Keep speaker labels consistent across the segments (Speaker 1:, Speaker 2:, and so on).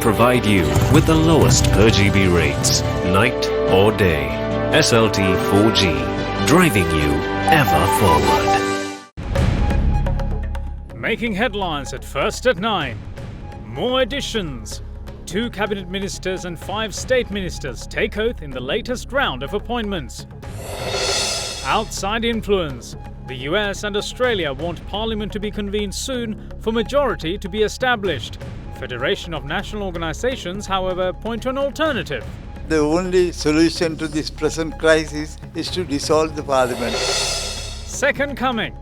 Speaker 1: provide you with the lowest per GB rates, night or day. SLT 4G, driving you ever forward.
Speaker 2: Making headlines at first at 9. More additions. 2 cabinet ministers and 5 state ministers take oath in the latest round of appointments. Outside influence. The US and Australia want Parliament to be convened soon for majority to be established. Federation of National Organisations, however, point to an alternative.
Speaker 3: The only solution to this present crisis is to dissolve the Parliament.
Speaker 2: Second coming.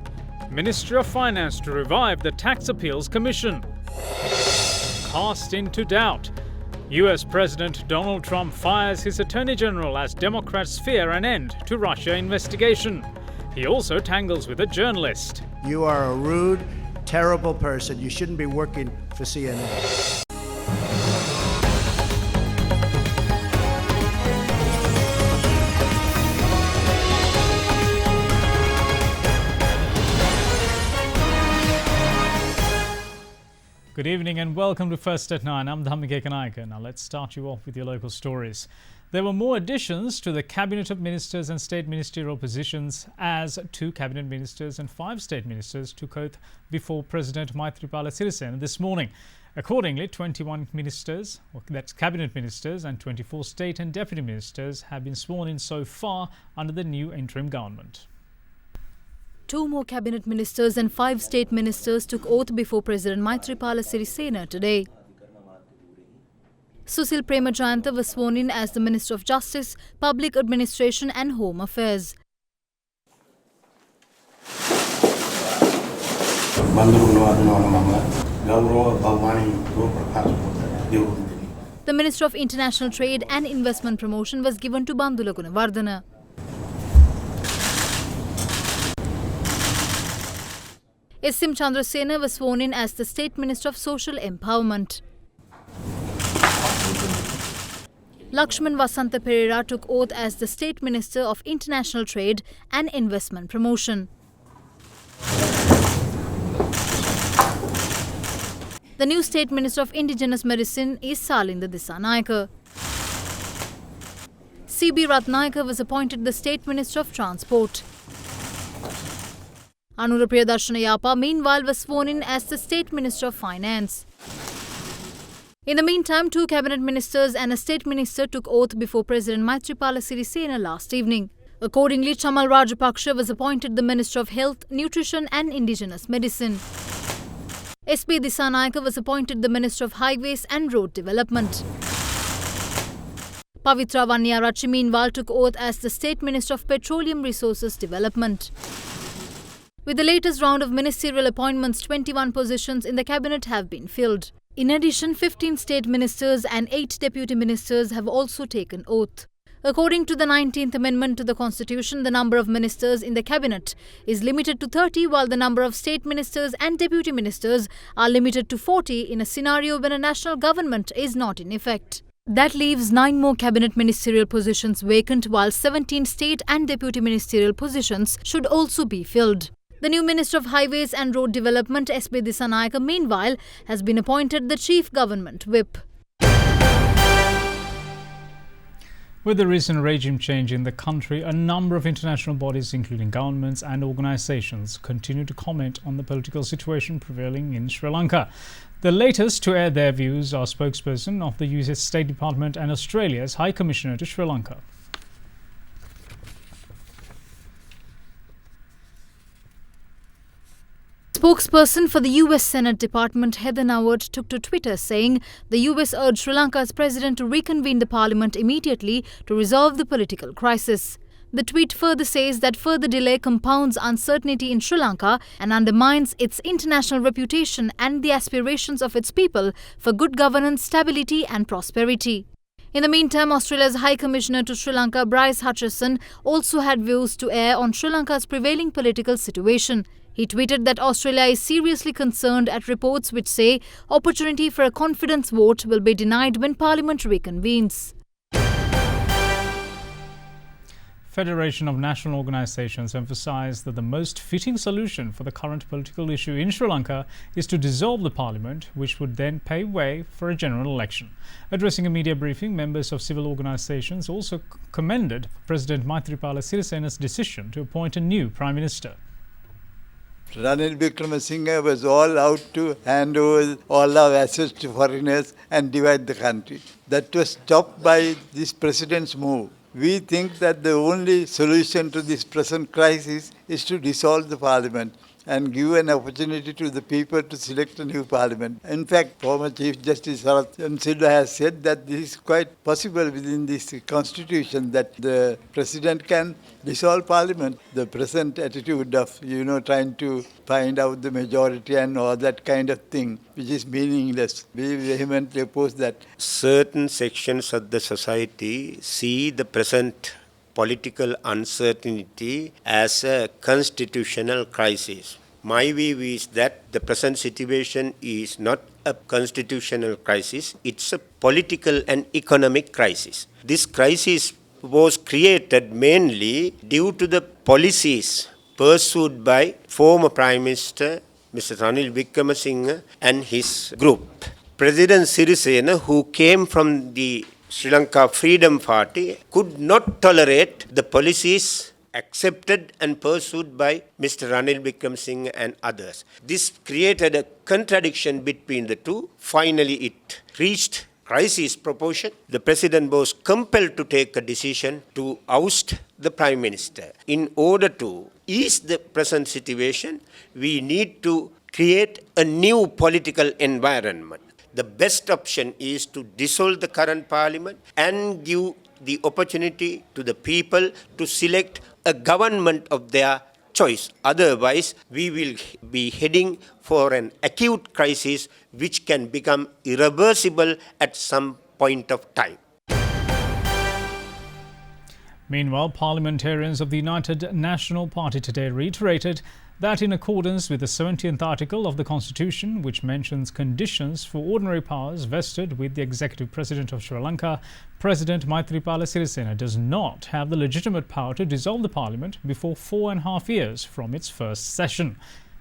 Speaker 2: Ministry of Finance to revive the Tax Appeals Commission. Cast into doubt. US President Donald Trump fires his Attorney General as Democrats fear an end to Russia investigation. He also tangles with a journalist.
Speaker 4: You are a rude, terrible person. You shouldn't be working for CNN.
Speaker 2: Good evening and welcome to First at 9. I'm Dhammike Kanayaka. Now let's start you off with your local stories. There were more additions to the Cabinet of Ministers and State Ministerial positions as 2 Cabinet Ministers and 5 State Ministers took oath before President Maithripala Sirisena this morning. Accordingly, 21 ministers, that's Cabinet Ministers, and 24 State and Deputy Ministers have been sworn in so far under the new interim government.
Speaker 5: 2 more cabinet ministers and 5 state ministers took oath before President Maithripala Sirisena today. Susil Premajayantha was sworn in as the Minister of Justice, Public Administration and Home Affairs. The Minister of International Trade and Investment Promotion was given to Bandula Gunawardena. S.M. Chandrasena was sworn in as the State Minister of Social Empowerment. Lakshman Vasantha Perera took oath as the State Minister of International Trade and Investment Promotion. The new State Minister of Indigenous Medicine is Salinda Dissanayake. C.B. Ratnayake was appointed the State Minister of Transport. Anura Priyadarshana Yapa, meanwhile, was sworn in as the State Minister of Finance. In the meantime, 2 cabinet ministers and a state minister took oath before President Maithripala Sirisena last evening. Accordingly, Chamal Rajapaksa was appointed the Minister of Health, Nutrition and Indigenous Medicine. S.P. Dissanayake was appointed the Minister of Highways and Road Development. Pavitra Vanniyarachi, meanwhile, took oath as the State Minister of Petroleum Resources Development. With the latest round of ministerial appointments, 21 positions in the cabinet have been filled. In addition, 15 state ministers and 8 deputy ministers have also taken oath. According to the 19th Amendment to the Constitution, the number of ministers in the cabinet is limited to 30, while the number of state ministers and deputy ministers are limited to 40 in a scenario when a national government is not in effect. That leaves 9 more cabinet ministerial positions vacant, while 17 state and deputy ministerial positions should also be filled. The new Minister of Highways and Road Development, S.B. Dissanayake, meanwhile, has been appointed the Chief Government Whip.
Speaker 2: With the recent regime change in the country, a number of international bodies, including governments and organisations, continue to comment on the political situation prevailing in Sri Lanka. The latest to air their views are spokesperson of the US State Department and Australia's High Commissioner to Sri Lanka.
Speaker 5: Spokesperson for the US Senate Department, Heather Nauert, took to Twitter saying the US urged Sri Lanka's president to reconvene the parliament immediately to resolve the political crisis. The tweet further says that further delay compounds uncertainty in Sri Lanka and undermines its international reputation and the aspirations of its people for good governance, stability and prosperity. In the meantime, Australia's High Commissioner to Sri Lanka, Bryce Hutchison, also had views to air on Sri Lanka's prevailing political situation. He tweeted that Australia is seriously concerned at reports which say opportunity for a confidence vote will be denied when Parliament reconvenes.
Speaker 2: Federation of National Organisations emphasised that the most fitting solution for the current political issue in Sri Lanka is to dissolve the parliament, which would then pave way for a general election. Addressing a media briefing, members of civil organisations also commended President Maithripala Sirisena's decision to appoint a new Prime Minister.
Speaker 3: Ranil Wickremesinghe was all out to hand over all our assets to foreigners and divide the country. That was stopped by this president's move. We think that the only solution to this present crisis is to dissolve the parliament and give an opportunity to the people to select a new parliament. In fact, former Chief Justice Sarathan Silva has said that this is quite possible within this constitution, that the president can dissolve parliament. The present attitude of, trying to find out the majority and all that kind of thing, which is meaningless. We vehemently oppose that.
Speaker 6: Certain sections of the society see the present political uncertainty as a constitutional crisis. My view is that the present situation is not a constitutional crisis, it's a political and economic crisis. This crisis was created mainly due to the policies pursued by former Prime Minister Mr. Ranil Wickremesinghe and his group. President Sirisena, who came from the Sri Lanka Freedom Party, could not tolerate the policies accepted and pursued by Mr. Ranil Wickremesinghe and others. This created a contradiction between the two. Finally, it reached crisis proportion. The president was compelled to take a decision to oust the Prime Minister. In order to ease the present situation, we need to create a new political environment. The best option is to dissolve the current parliament and give the opportunity to the people to select a government of their choice. Otherwise, we will be heading for an acute crisis which can become irreversible at some point of time.
Speaker 2: Meanwhile, parliamentarians of the United National Party today reiterated that in accordance with the 70th article of the Constitution, which mentions conditions for ordinary powers vested with the executive president of Sri Lanka, President Maithripala Sirisena does not have the legitimate power to dissolve the parliament before 4.5 years from its first session.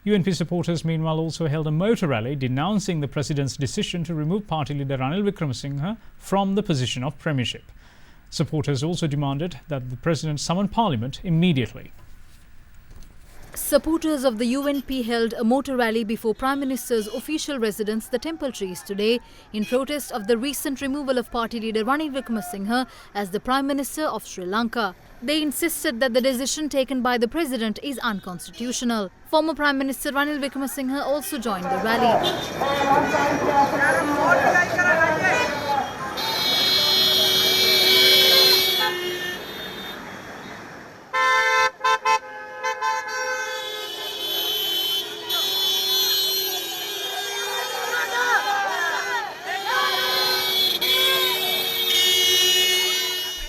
Speaker 2: UNP supporters meanwhile also held a motor rally denouncing the president's decision to remove party leader Ranil Wickremesinghe from the position of premiership. Supporters also demanded that the president summon parliament immediately.
Speaker 5: Supporters of the UNP held a motor rally before Prime Minister's official residence, the Temple Trees, today in protest of the recent removal of party leader Ranil Wickremesinghe as the Prime Minister of Sri Lanka. They insisted that the decision taken by the President is unconstitutional. Former Prime Minister Ranil Wickremesinghe also joined the rally.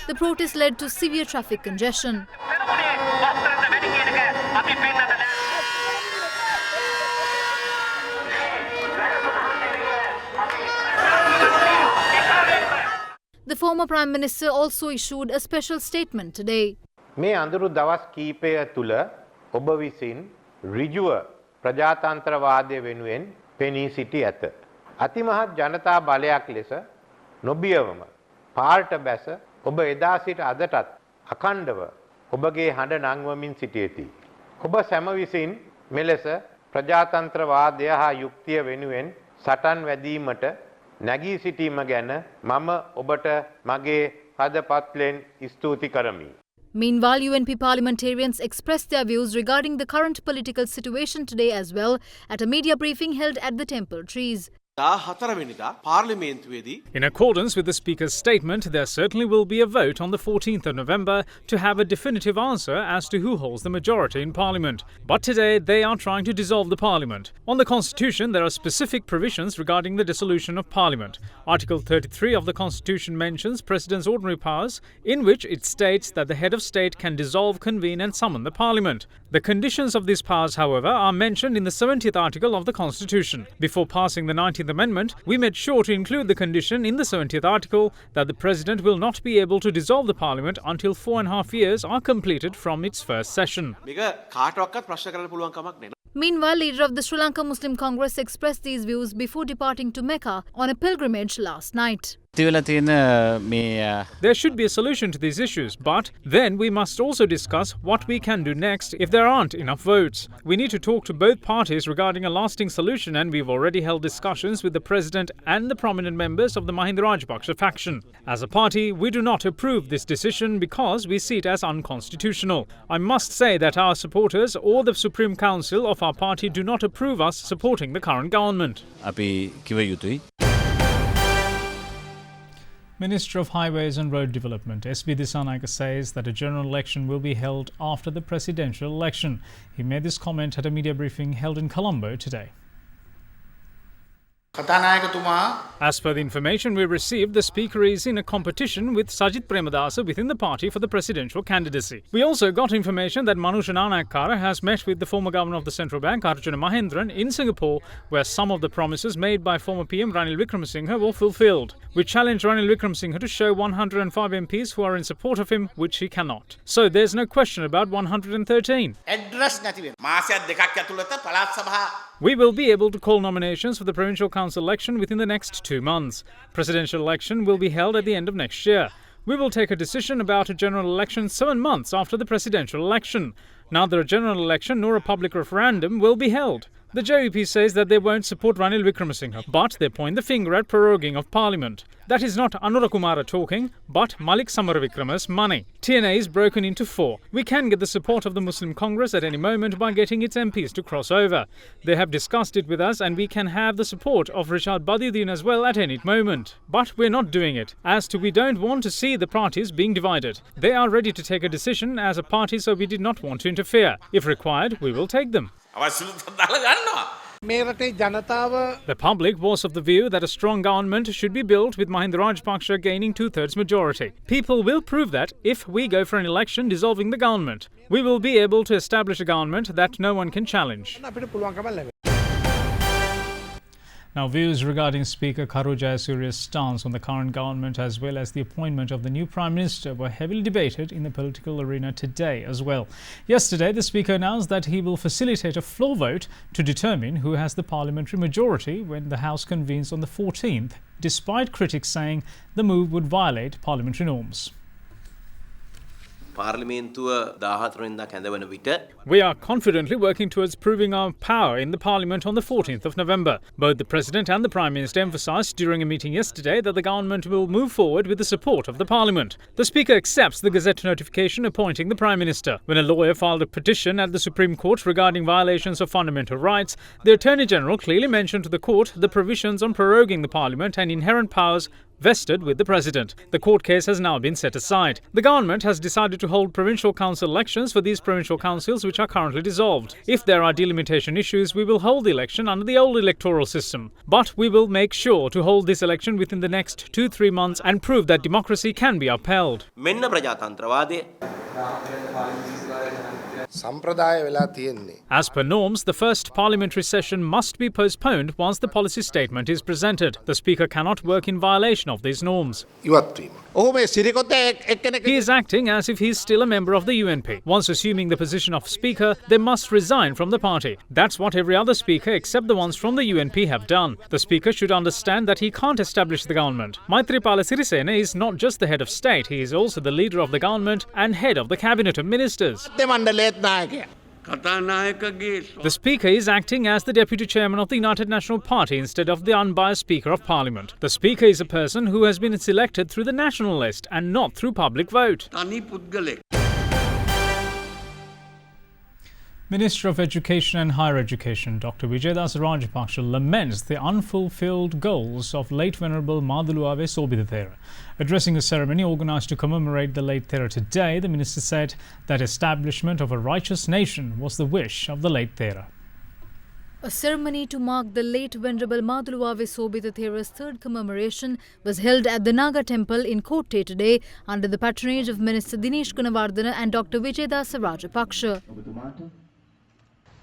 Speaker 5: The protest led to severe traffic congestion. The former Prime Minister also issued a special statement today.
Speaker 7: මේ අඳුරු දවස් කීපය තුල ඔබ විසින් ඍජුව ප්‍රජාතන්ත්‍රවාදය වෙනුවෙන් පෙනී සිටි ඇත. අතිමහත් ජනතා බලයක් ලෙස නොබියවම පාර්ට බැස ඔබ එදා සිට අදටත් අඛණ්ඩව ඔබගේ හඬ නංවමින් සිටියේති. ඔබ සැම විසින් මෙලෙස ප්‍රජාතන්ත්‍රවාදය හා යුක්තිය වෙනුවෙන් සටන් වැදීමට නැගී සිටීම ගැන මම ඔබට මගේ හදපත්ලෙන් ස්තුති කරමි.
Speaker 5: Meanwhile, UNP parliamentarians expressed their views regarding the current political situation today as well at a media briefing held at the Temple Trees.
Speaker 2: In accordance with the Speaker's statement, there certainly will be a vote on the 14th of November to have a definitive answer as to who holds the majority in Parliament. But today they are trying to dissolve the Parliament. On the Constitution, there are specific provisions regarding the dissolution of Parliament. Article 33 of the Constitution mentions President's ordinary powers, in which it states that the head of state can dissolve, convene and summon the Parliament. The conditions of these powers, however, are mentioned in the 70th article of the Constitution. Before passing the 19th 14th Amendment, we made sure to include the condition in the 70th article that the President will not be able to dissolve the Parliament until 4.5 years are completed from its first session.
Speaker 5: Meanwhile, leader of the Sri Lanka Muslim Congress expressed these views before departing to Mecca on a pilgrimage last night.
Speaker 2: There should be a solution to these issues, but then we must also discuss what we can do next if there aren't enough votes. We need to talk to both parties regarding a lasting solution, and we've already held discussions with the President and the prominent members of the Mahinda Rajapaksa faction. As a party, we do not approve this decision because we see it as unconstitutional. I must say that our supporters or the Supreme Council of our party do not approve us supporting the current government. Minister of Highways and Road Development S.B. Dissanayake says that a general election will be held after the presidential election. He made this comment at a media briefing held in Colombo today. As per the information we received, the Speaker is in a competition with Sajith Premadasa within the party for the presidential candidacy. We also got information that Manusha Nanayakkara has met with the former Governor of the Central Bank, Arjuna Mahendran, in Singapore, where some of the promises made by former PM Ranil Wickremesinghe were fulfilled. We challenged Ranil Wickremesinghe to show 105 MPs who are in support of him, which he cannot. So there's no question about 113. We will be able to call nominations for the Provincial Council election within the next 2 months. Presidential election will be held at the end of next year. We will take a decision about a general election 7 months after the presidential election. Neither a general election nor a public referendum will be held. The JVP says that they won't support Ranil Wickremesinghe, but they point the finger at proroguing of Parliament. That is not Anura Kumara talking, but Malik Samaravikrama's money. TNA is broken into 4. We can get the support of the Muslim Congress at any moment by getting its MPs to cross over. They have discussed it with us, and we can have the support of Rishad Badiuddin as well at any moment. But we're not doing it. As to we don't want to see the parties being divided. They are ready to take a decision as a party, so we did not want to interfere. If required, we will take them. The public was of the view that a strong government should be built with Mahinda Rajapaksa gaining 2/3 majority. People will prove that if we go for an election dissolving the government. We will be able to establish a government that no one can challenge. Now, views regarding Speaker Karu Jayasuriya's stance on the current government as well as the appointment of the new Prime Minister were heavily debated in the political arena today as well. Yesterday, the Speaker announced that he will facilitate a floor vote to determine who has the parliamentary majority when the House convenes on the 14th, despite critics saying the move would violate parliamentary norms. We are confidently working towards proving our power in the Parliament on the 14th of November. Both the President and the Prime Minister emphasised during a meeting yesterday that the government will move forward with the support of the Parliament. The Speaker accepts the Gazette notification appointing the Prime Minister. When a lawyer filed a petition at the Supreme Court regarding violations of fundamental rights, the Attorney General clearly mentioned to the court the provisions on proroguing the Parliament and inherent powers vested with the President. The court case has now been set aside. The government has decided to hold provincial council elections for these provincial councils which are currently dissolved. If there are delimitation issues, we will hold the election under the old electoral system. But we will make sure to hold this election within the next 2-3 months and prove that democracy can be upheld. As per norms, the first parliamentary session must be postponed once the policy statement is presented. The Speaker cannot work in violation of these norms. He is acting as if he is still a member of the UNP. Once assuming the position of Speaker, they must resign from the party. That's what every other Speaker except the ones from the UNP have done. The Speaker should understand that he can't establish the government. Maithripala Sirisena is not just the head of state, he is also the leader of the government and head of the cabinet of ministers. The Speaker is acting as the Deputy Chairman of the United National Party instead of the unbiased Speaker of Parliament. The Speaker is a person who has been selected through the national list and not through public vote. Minister of Education and Higher Education Dr. Vijayadasa Rajapaksa laments the unfulfilled goals of late Venerable Maduluave Sobhitathera. Addressing a ceremony organised to commemorate the late Thera today, the minister said that establishment of a righteous nation was the wish of the late Thera.
Speaker 5: A ceremony to mark the late Venerable Maduluave Sobhitathera's third commemoration was held at the Naga Temple in Kotte today under the patronage of Minister Dinesh Gunawardena and Dr. Vijayadasa Rajapaksa.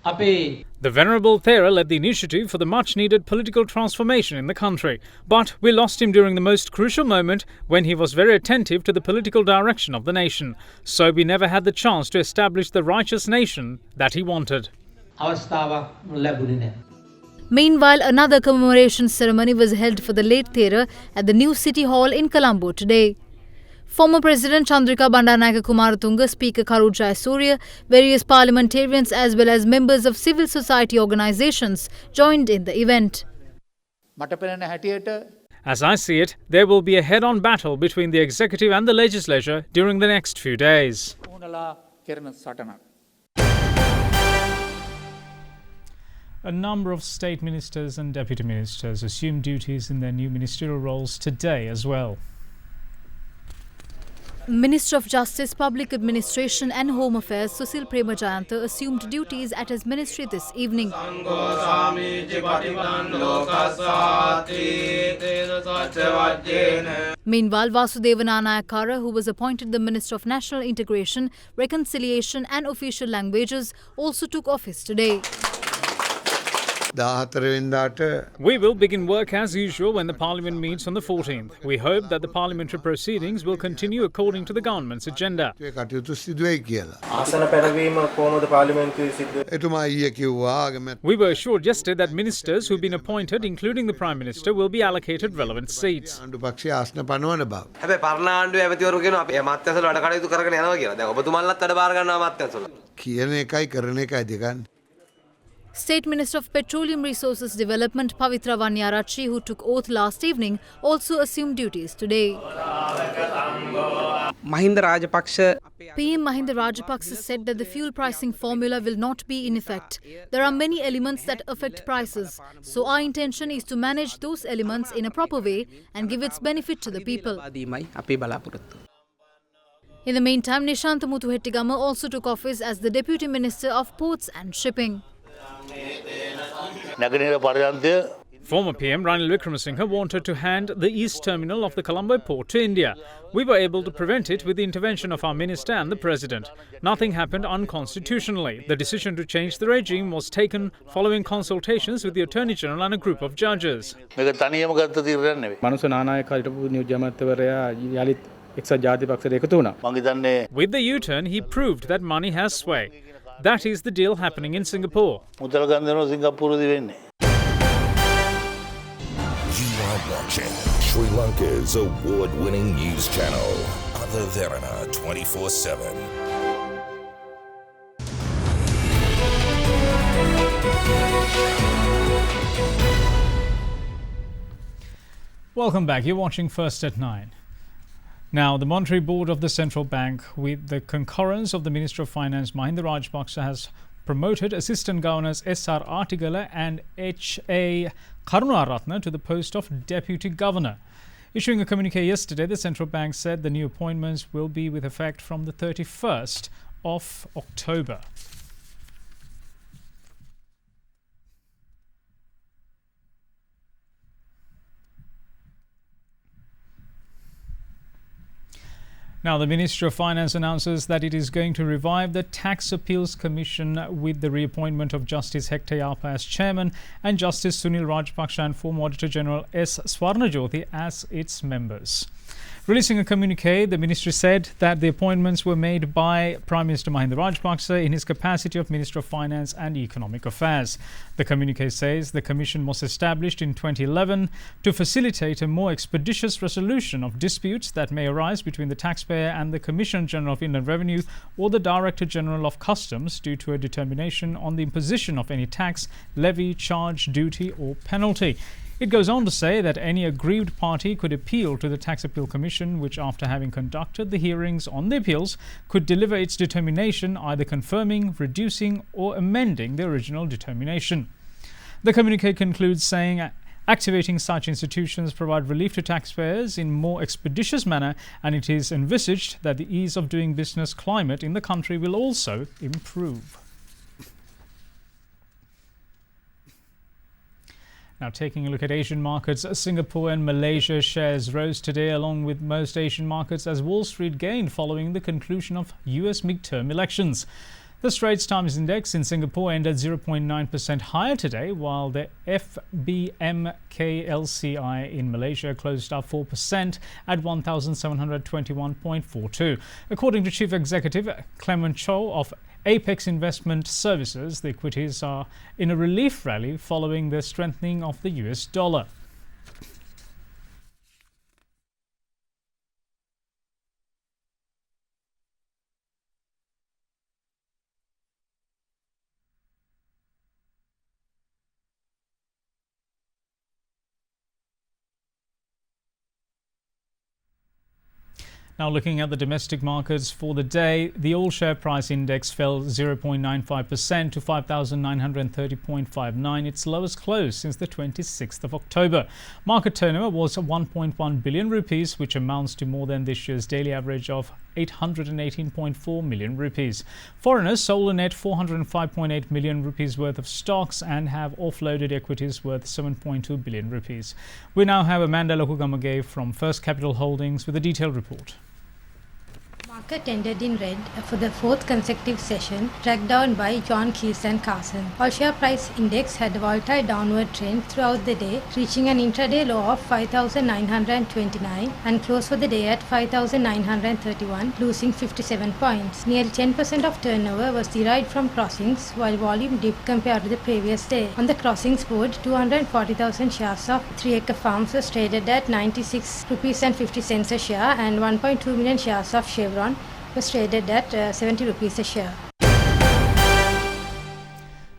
Speaker 2: The Venerable Thera led the initiative for the much-needed political transformation in the country. But we lost him during the most crucial moment when he was very attentive to the political direction of the nation. So we never had the chance to establish the righteous nation that he wanted.
Speaker 5: Meanwhile, another commemoration ceremony was held for the late Thera at the new City Hall in Colombo today. Former President Chandrika Bandaranaike Kumaratunga, Speaker Karu Jayasuriya, various parliamentarians as well as members of civil society organisations joined in the event.
Speaker 2: As I see it, there will be a head-on battle between the executive and the legislature during the next few days. A number of state ministers and deputy ministers assumed duties in their new ministerial roles today as well.
Speaker 5: Minister of Justice, Public Administration and Home Affairs Susil Premajayanta assumed duties at his ministry this evening. Meanwhile, Vasudevan Anayakara, who was appointed the Minister of National Integration, Reconciliation and Official Languages, also took office today.
Speaker 2: We will begin work as usual when the Parliament meets on the 14th. We hope that the parliamentary proceedings will continue according to the government's agenda. We were assured yesterday that ministers who've been appointed, including the Prime Minister, will be allocated relevant seats.
Speaker 5: State Minister of Petroleum Resources Development Pavitra Vanyarachi, who took oath last evening, also assumed duties today. PM Mahinda Rajapaksa said that the fuel pricing formula will not be in effect. There are many elements that affect prices, so our intention is to manage those elements in a proper way and give its benefit to the people. In the meantime, Nishantha Muthuhettigama also took office as the Deputy Minister of Ports and Shipping.
Speaker 2: Former PM Ranil Wickremesinghe wanted to hand the East Terminal of the Colombo port to India. We were able to prevent it with the intervention of our minister and the president. Nothing happened unconstitutionally. The decision to change the regime was taken following consultations with the Attorney General and a group of judges. With the U-turn, he proved that money has sway. That is the deal happening in Singapore.
Speaker 8: You are watching Sri Lanka's award-winning news channel, Derana 24/7.
Speaker 2: Welcome back. You're watching First at 9. Now, the Monetary Board of the Central Bank, with the concurrence of the Minister of Finance Mahinda Rajapaksa, has promoted Assistant Governors S.R. Artigala and H.A. Karunaratne to the post of Deputy Governor. Issuing a communique yesterday, the Central Bank said the new appointments will be with effect from the 31st of October. Now, the Ministry of Finance announces that it is going to revive the Tax Appeals Commission with the reappointment of Justice Hector Yapa as chairman and Justice Sunil Rajapaksa and former Auditor General S. Swarnajyothi as its members. Releasing a communique, the ministry said that the appointments were made by Prime Minister Mahinda Rajapaksa in his capacity of Minister of Finance and Economic Affairs. The communique says the commission was established in 2011 to facilitate a more expeditious resolution of disputes that may arise between the taxpayer and the Commissioner General of Inland Revenue or the Director General of Customs due to a determination on the imposition of any tax, levy, charge, duty or penalty. It goes on to say that any aggrieved party could appeal to the Tax Appeal Commission, which, after having conducted the hearings on the appeals, could deliver its determination either confirming, reducing or amending the original determination. The communique concludes saying activating such institutions provide relief to taxpayers in more expeditious manner, and it is envisaged that the ease of doing business climate in the country will also improve. Now, taking a look at Asian markets, Singapore and Malaysia shares rose today along with most Asian markets as Wall Street gained following the conclusion of US midterm elections. The Straits Times Index in Singapore ended 0.9% higher today, while the FBMKLCI in Malaysia closed up 4% at 1,721.42. According to Chief Executive Clement Chow of Apex Investment Services, the equities are in a relief rally following the strengthening of the US dollar. Now looking at the domestic markets for the day, the all share price index fell 0.95% to 5,930.59, its lowest close since the 26th of October. Market turnover was 1.1 billion rupees, which amounts to more than this year's daily average of 818.4 million rupees. Foreigners sold a net 405.8 million rupees worth of stocks and have offloaded equities worth 7.2 billion rupees. We now have Amanda Lokugamage from First Capital Holdings with a detailed report.
Speaker 9: Market ended in red for the fourth consecutive session, dragged down by John Keys and Carson. All share price index had a volatile downward trend throughout the day, reaching an intraday low of 5,929 and closed for the day at 5,931, losing 57 points. Nearly 10% of turnover was derived from crossings, while volume dipped compared to the previous day. On the crossings board, 240,000 shares of 3-acre farms was traded at 96 rupees and 50 cents a share, and 1.2 million shares of Chevron was traded at 70 rupees a share.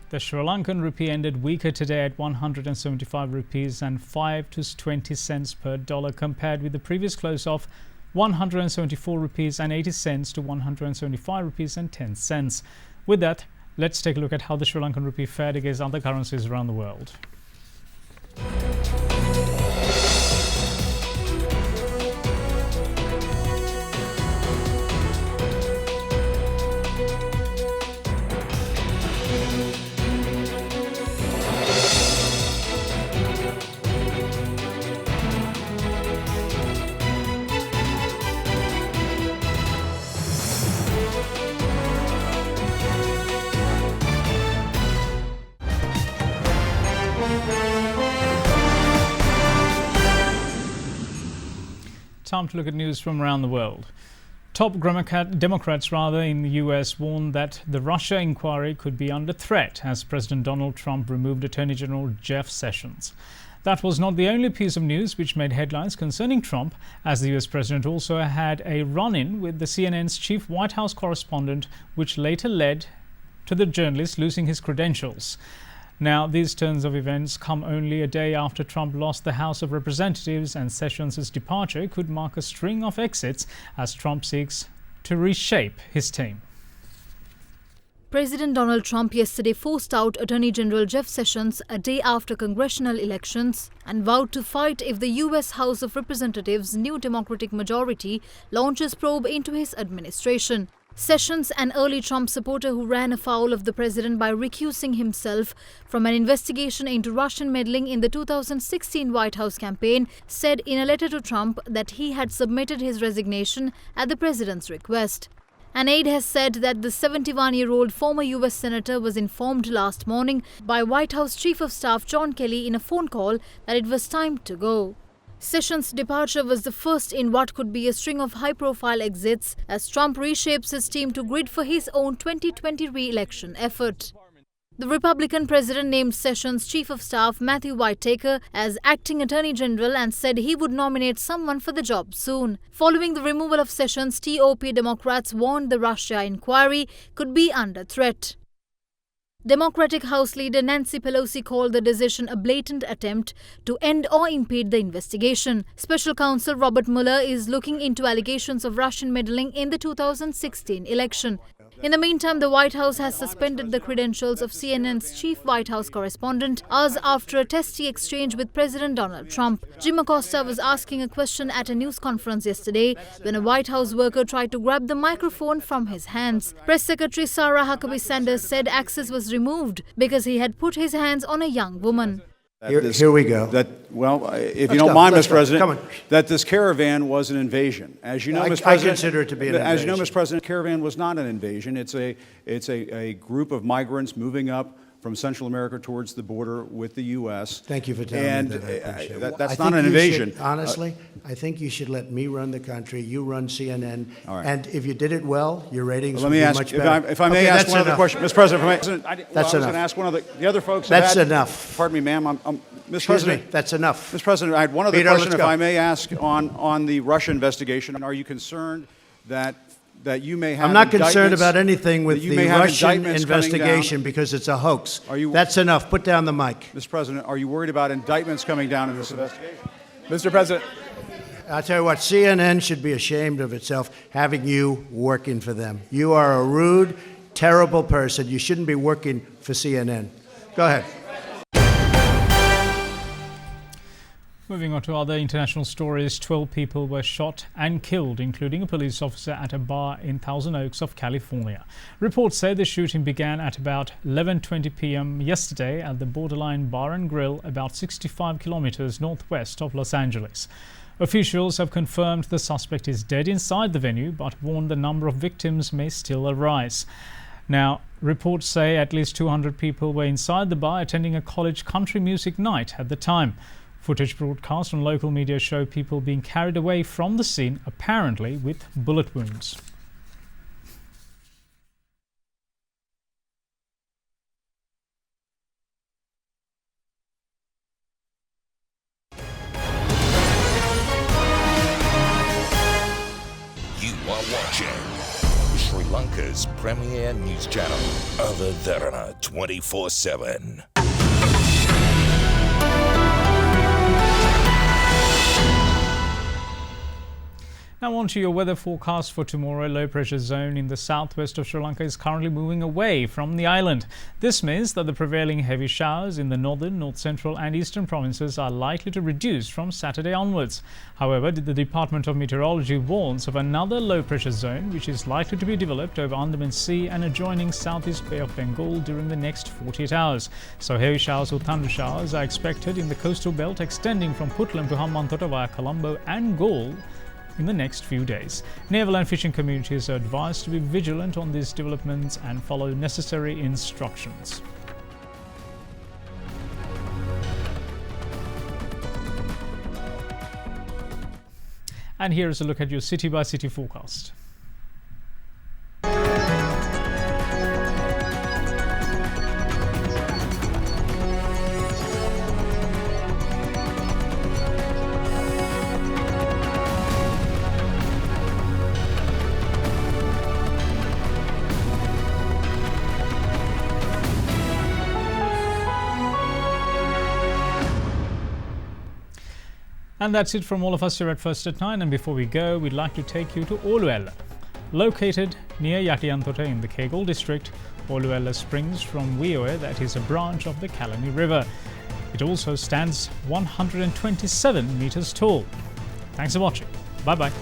Speaker 2: The Sri Lankan rupee ended weaker today at 175 rupees and 5 to 20 cents per dollar, compared with the previous close of 174 rupees and 80 cents to 175 rupees and 10 cents. With that, let's take a look at how the Sri Lankan rupee fared against other currencies around the world. Time to look at news from around the world. Top Democrats in the US warned that the Russia inquiry could be under threat as President Donald Trump removed Attorney General Jeff Sessions. That was not the only piece of news which made headlines concerning Trump, as the US president also had a run-in with the CNN's chief White House correspondent, which later led to the journalist losing his credentials. Now, these turns of events come only a day after Trump lost the House of Representatives, and Sessions' departure could mark a string of exits as Trump seeks to reshape his team.
Speaker 5: President Donald Trump yesterday forced out Attorney General Jeff Sessions a day after congressional elections and vowed to fight if the US House of Representatives' new Democratic majority launches probe into his administration. Sessions, an early Trump supporter who ran afoul of the president by recusing himself from an investigation into Russian meddling in the 2016 White House campaign, said in a letter to Trump that he had submitted his resignation at the president's request. An aide has said that the 71-year-old former US senator was informed last morning by White House Chief of Staff John Kelly in a phone call that it was time to go. Sessions' departure was the first in what could be a string of high-profile exits as Trump reshapes his team to grid for his own 2020 re-election effort. The Republican president named Sessions' Chief of Staff Matthew Whitaker as acting Attorney General and said he would nominate someone for the job soon. Following the removal of Sessions, TOP Democrats warned the Russia inquiry could be under threat. Democratic House Leader Nancy Pelosi called the decision a blatant attempt to end or impede the investigation. Special Counsel Robert Mueller is looking into allegations of Russian meddling in the 2016 election. In the meantime, the White House has suspended the credentials of CNN's chief White House correspondent hours after a testy exchange with President Donald Trump. Jim Acosta was asking a question at a news conference yesterday when a White House worker tried to grab the microphone from his hands. Press Secretary Sarah Huckabee Sanders said access was removed because he had put his hands on a young woman.
Speaker 4: Here we go.
Speaker 10: If you
Speaker 4: Let's
Speaker 10: don't
Speaker 4: go.
Speaker 10: mind,
Speaker 4: Let's
Speaker 10: Mr.
Speaker 4: go.
Speaker 10: President,
Speaker 4: Come on.
Speaker 10: that this caravan was an invasion. As you know, Mr.
Speaker 4: I
Speaker 10: President,
Speaker 4: consider it to be an
Speaker 10: As you know,
Speaker 4: invasion.
Speaker 10: Mr. President, caravan was not an invasion. It's a group of migrants moving up from Central America towards the border with the U.S.
Speaker 4: Thank you for telling me that. I appreciate it.
Speaker 10: That's
Speaker 4: I
Speaker 10: not
Speaker 4: think
Speaker 10: an
Speaker 4: you
Speaker 10: invasion.
Speaker 4: should, honestly, I think you should let me run the country. You run CNN.
Speaker 10: All right.
Speaker 4: And if you did it well, your ratings
Speaker 10: Let
Speaker 4: would
Speaker 10: me
Speaker 4: be
Speaker 10: ask,
Speaker 4: much
Speaker 10: if
Speaker 4: better.
Speaker 10: I may
Speaker 4: Okay,
Speaker 10: ask
Speaker 4: that's
Speaker 10: one other
Speaker 4: enough.
Speaker 10: question, Mr. President. I was
Speaker 4: That's
Speaker 10: going
Speaker 4: enough.
Speaker 10: to ask one of the other folks.
Speaker 4: That's enough.
Speaker 10: Pardon me, ma'am. Mr.
Speaker 4: Excuse
Speaker 10: President,
Speaker 4: me, that's enough.
Speaker 10: Mr. President, I had one other
Speaker 4: Peter,
Speaker 10: question,
Speaker 4: let's
Speaker 10: if
Speaker 4: go.
Speaker 10: I may ask, on the Russia investigation. Are you concerned that you may have
Speaker 4: I'm not concerned
Speaker 10: indictments-
Speaker 4: about anything with
Speaker 10: that you
Speaker 4: the
Speaker 10: may have
Speaker 4: Russian
Speaker 10: indictments coming down?
Speaker 4: investigation because it's a hoax.
Speaker 10: Are you-
Speaker 4: That's enough. Put down the mic.
Speaker 10: Mr. President, are you worried about indictments coming down in this investigation?
Speaker 11: Mr. President.
Speaker 4: I'll tell you what, CNN should be ashamed of itself having you working for them. You are a rude, terrible person. You shouldn't be working for CNN. Go ahead.
Speaker 2: Moving on to other international stories, 12 people were shot and killed, including a police officer at a bar in Thousand Oaks of California. Reports say the shooting began at about 11:20 p.m. yesterday at the Borderline Bar and Grill, about 65 kilometers northwest of Los Angeles. Officials have confirmed the suspect is dead inside the venue, but warned the number of victims may still arise. Now, reports say at least 200 people were inside the bar attending a college country music night at the time. Footage broadcast on local media show people being carried away from the scene, apparently with bullet wounds.
Speaker 8: You are watching Sri Lanka's premier news channel, Other Derana 24/7.
Speaker 2: Now on to your weather forecast for tomorrow. Low pressure zone in the southwest of Sri Lanka is currently moving away from the island. This means that the prevailing heavy showers in the northern, north central and eastern provinces are likely to reduce from Saturday onwards. However, the Department of Meteorology warns of another low pressure zone which is likely to be developed over Andaman Sea and adjoining Southeast Bay of Bengal during the next 48 hours. So heavy showers or thunder showers are expected in the coastal belt extending from Puntland to Hambantota via Colombo and Galle in the next few days. Naval and fishing communities are advised to be vigilant on these developments and follow necessary instructions. And here is a look at your city by city forecast. And that's it from all of us here at First at 9. And before we go, we'd like to take you to Oluella. Located near Yatiantota in the Kegel district, Oluella springs from Wioe, that is a branch of the Kalani River. It also stands 127 meters tall. Thanks for watching. Bye-bye.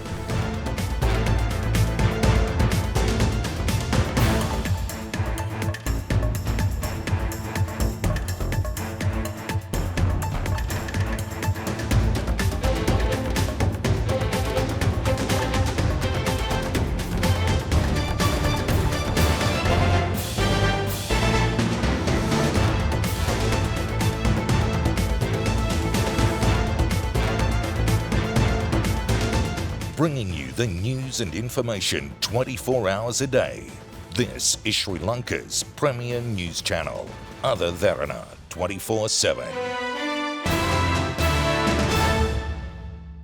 Speaker 8: Bringing you the news and information 24 hours a day. This is Sri Lanka's premier news channel, Other Derana 24/7.